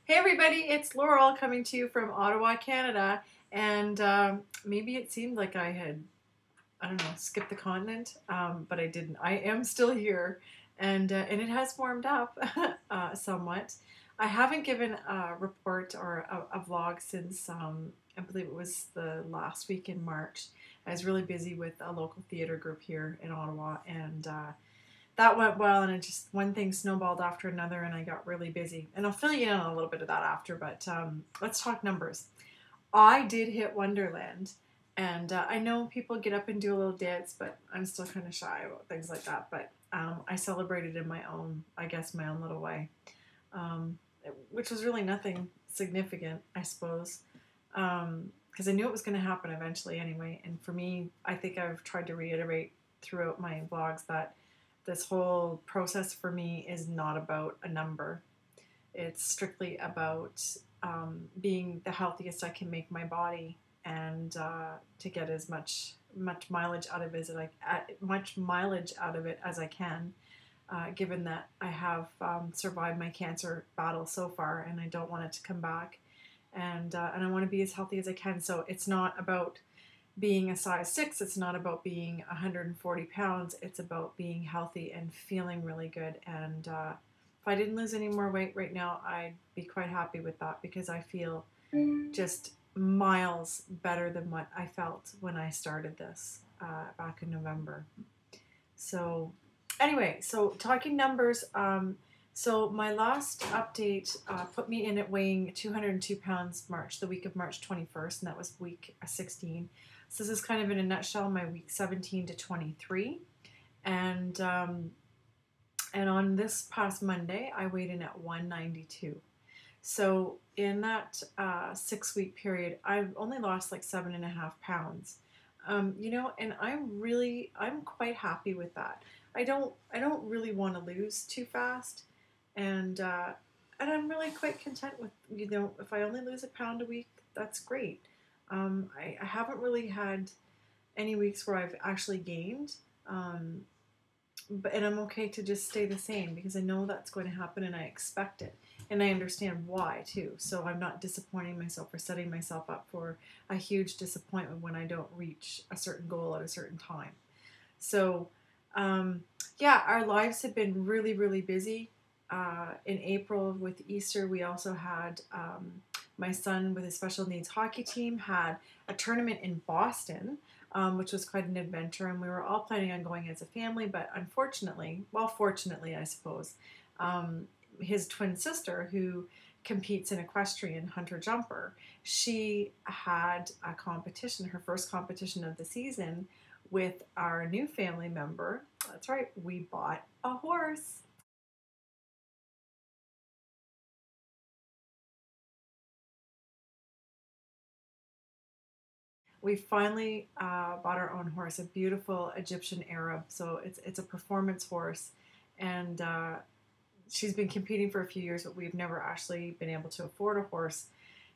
Hey everybody, it's Laurel coming to you from Ottawa, Canada, and maybe it seemed like I had, I don't know, skipped the continent, but I didn't. I am still here, and it has warmed up somewhat. I haven't given a report or a vlog since I believe it was the last week in March. I was really busy with a local theater group here in Ottawa, and that went well, and it just one thing snowballed after another, and I got really busy. And I'll fill you in on a little bit of that after, but let's talk numbers. I did hit Wonderland, and I know people get up and do a little dance, but I'm still kind of shy about things like that. But I celebrated in my own, I guess, my own little way, which was really nothing significant, I suppose, because I knew it was going to happen eventually anyway. And for me, I think I've tried to reiterate throughout my vlogs that this whole process for me is not about a number. It's strictly about being the healthiest I can make my body, and to get as much mileage out of it as I can. Given that I have survived my cancer battle so far, and I don't want it to come back, and I want to be as healthy as I can. So it's not about being a size 6, it's not about being 140 pounds, it's about being healthy and feeling really good. And if I didn't lose any more weight right now, I'd be quite happy with that, because I feel just miles better than what I felt when I started this back in November. So anyway, so talking numbers, so my last update put me in at weighing 202 pounds the week of March 21st, and that was week 16. So this is kind of in a nutshell my week 17 to 23. And on this past Monday, I weighed in at 192. So in that 6-week period, I've only lost like 7.5 pounds. And I'm quite happy with that. I don't really want to lose too fast, and I'm really quite content with, if I only lose a pound a week, that's great. I haven't really had any weeks where I've actually gained, and I'm okay to just stay the same, because I know that's going to happen and I expect it, and I understand why too. So I'm not disappointing myself or setting myself up for a huge disappointment when I don't reach a certain goal at a certain time. So yeah, our lives have been really, really busy. In April with Easter, we also had my son with his special needs hockey team had a tournament in Boston, which was quite an adventure, and we were all planning on going as a family, but unfortunately, well, fortunately, I suppose, his twin sister, who competes in equestrian hunter jumper, she had a competition, her first competition of the season, with our new family member. That's right, we bought a horse. We finally bought our own horse, a beautiful Egyptian Arab. So it's a performance horse, and she's been competing for a few years, but we've never actually been able to afford a horse,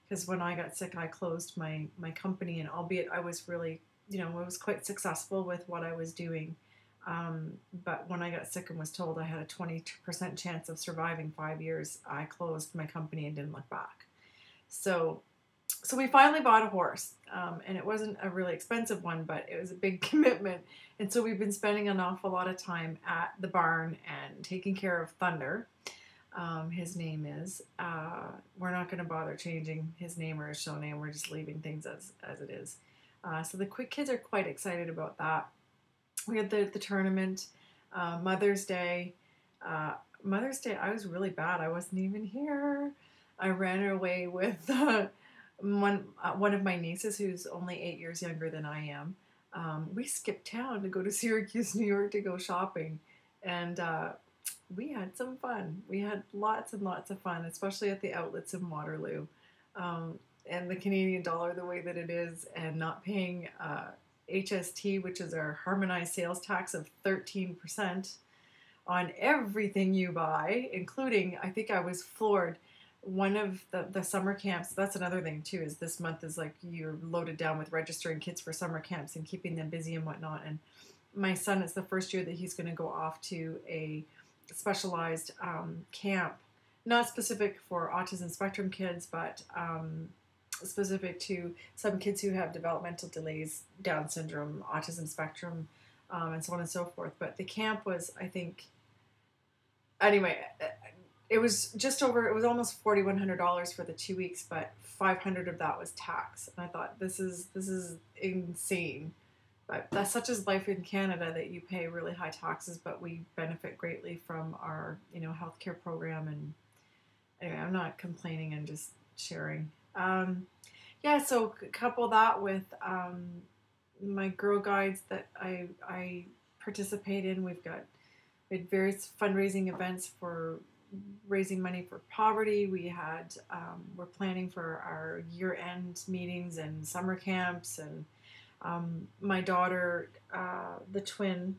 because when I got sick, I closed my company, and albeit I was really, I was quite successful with what I was doing. But when I got sick and was told I had a 20% chance of surviving 5 years, I closed my company and didn't look back. So we finally bought a horse, and it wasn't a really expensive one, but it was a big commitment. And so we've been spending an awful lot of time at the barn and taking care of Thunder. His name is. We're not going to bother changing his name or his show name. We're just leaving things as it is. So the kids are quite excited about that. We had the tournament, Mother's Day. Mother's Day, I was really bad. I wasn't even here. I ran away with one of my nieces, who's only 8 years younger than I am. We skipped town to go to Syracuse, New York, to go shopping, and we had some fun. We had lots and lots of fun, especially at the outlets in Waterloo. And the Canadian dollar the way that it is, and not paying HST, which is our harmonized sales tax of 13% on everything you buy, including, I think I was floored, one of the summer camps. That's another thing too, is this month is like you're loaded down with registering kids for summer camps and keeping them busy and whatnot. And my son, it's the first year that he's going to go off to a specialized camp not specific for autism spectrum kids, but specific to some kids who have developmental delays, Down syndrome, autism spectrum, and so on and so forth. But the camp was, I think, anyway, it was just over, it was almost $4,100 for the 2 weeks, but 500 of that was tax. And I thought, this is insane. But that's such as life in Canada, that you pay really high taxes, but we benefit greatly from our, healthcare program. And anyway, I'm not complaining, I'm just sharing. Yeah, so couple that with my Girl Guides that I participate in. We had various fundraising events for raising money for poverty. We're planning for our year-end meetings and summer camps. And my daughter, the twin,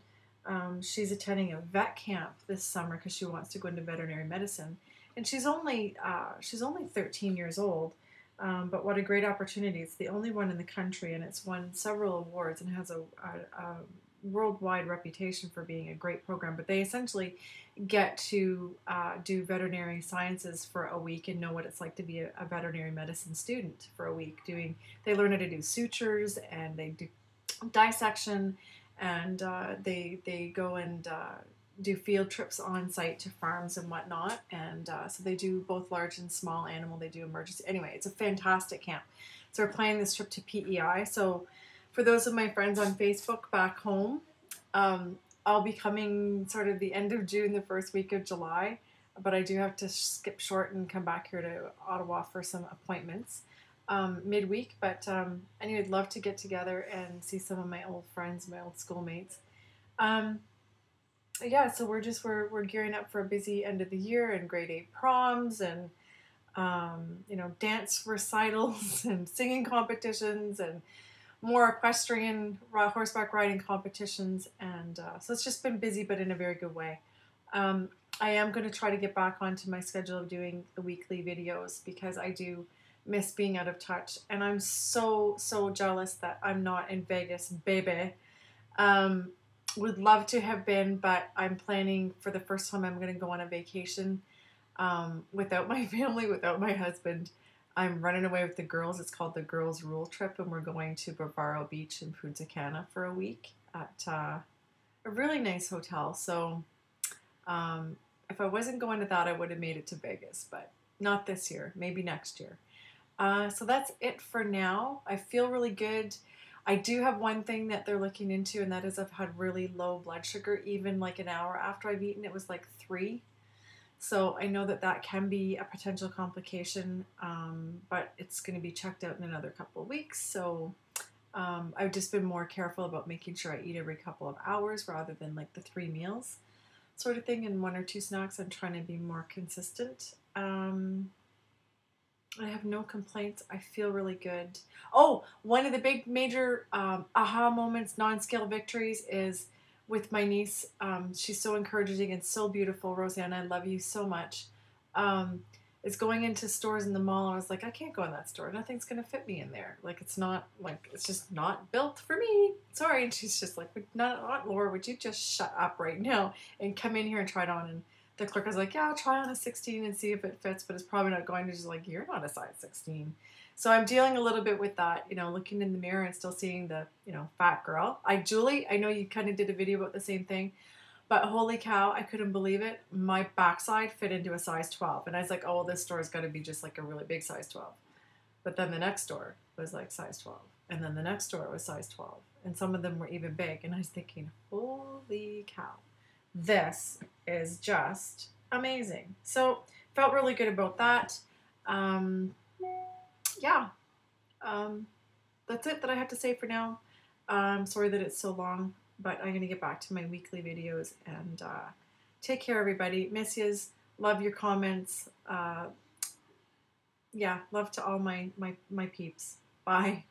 she's attending a vet camp this summer because she wants to go into veterinary medicine. And she's only 13 years old. But what a great opportunity. It's the only one in the country, and it's won several awards and has a worldwide reputation for being a great program. But they essentially get to do veterinary sciences for a week and know what it's like to be a veterinary medicine student for a week. They learn how to do sutures, and they do dissection, and they go and do field trips on site to farms and whatnot. And so they do both large and small animal. They do emergency. Anyway, it's a fantastic camp. So we're planning this trip to PEI. So for those of my friends on Facebook back home, I'll be coming sort of the end of June, the first week of July. But I do have to skip short and come back here to Ottawa for some appointments midweek. But anyway, I'd love to get together and see some of my old friends, my old schoolmates. Yeah, so we're gearing up for a busy end of the year and grade 8 proms and dance recitals and singing competitions and more equestrian horseback riding competitions. And so it's just been busy, but in a very good way. I am going to try to get back onto my schedule of doing the weekly videos because I do miss being out of touch, and I'm so jealous that I'm not in Vegas, baby. Would love to have been, but I'm planning for the first time I'm going to go on a vacation without my family, without my husband. I'm running away with the girls. It's called the Girls Rule Trip, and we're going to Bavaro Beach in Punta Cana for a week at a really nice hotel. So if I wasn't going to that, I would have made it to Vegas, but not this year, maybe next year. So that's it for now. I feel really good. I do have one thing that they're looking into, and that is I've had really low blood sugar, even like an hour after I've eaten. It was like 3. So I know that can be a potential complication, but it's going to be checked out in another couple of weeks. So I've just been more careful about making sure I eat every couple of hours rather than like the 3 meals sort of thing and 1 or 2 snacks. I'm trying to be more consistent. I have no complaints. I feel really good. Oh, one of the big major aha moments, non-scale victories is with my niece. She's so encouraging and so beautiful. Rosanna, I love you so much. It's going into stores in the mall. I was like, I can't go in that store. Nothing's going to fit me in there. Like, it's just not built for me. Sorry. And she's just like, not Laura, would you just shut up right now and come in here and try it on? And the clerk was like, yeah, I'll try on a 16 and see if it fits, but it's probably not going to. Just like, you're not a size 16. So I'm dealing a little bit with that, looking in the mirror and still seeing the, fat girl. Julie, I know you kind of did a video about the same thing, but holy cow, I couldn't believe it. My backside fit into a size 12. And I was like, oh, well, this store is going to be just like a really big size 12. But then the next store was like size 12. And then the next store was size 12. And some of them were even big. And I was thinking, holy cow. This is just amazing. So felt really good about that. Yeah. That's it that I have to say for now. Sorry that it's so long, but I'm going to get back to my weekly videos and take care, everybody. Miss yous. Love your comments. Yeah, love to all my peeps. Bye.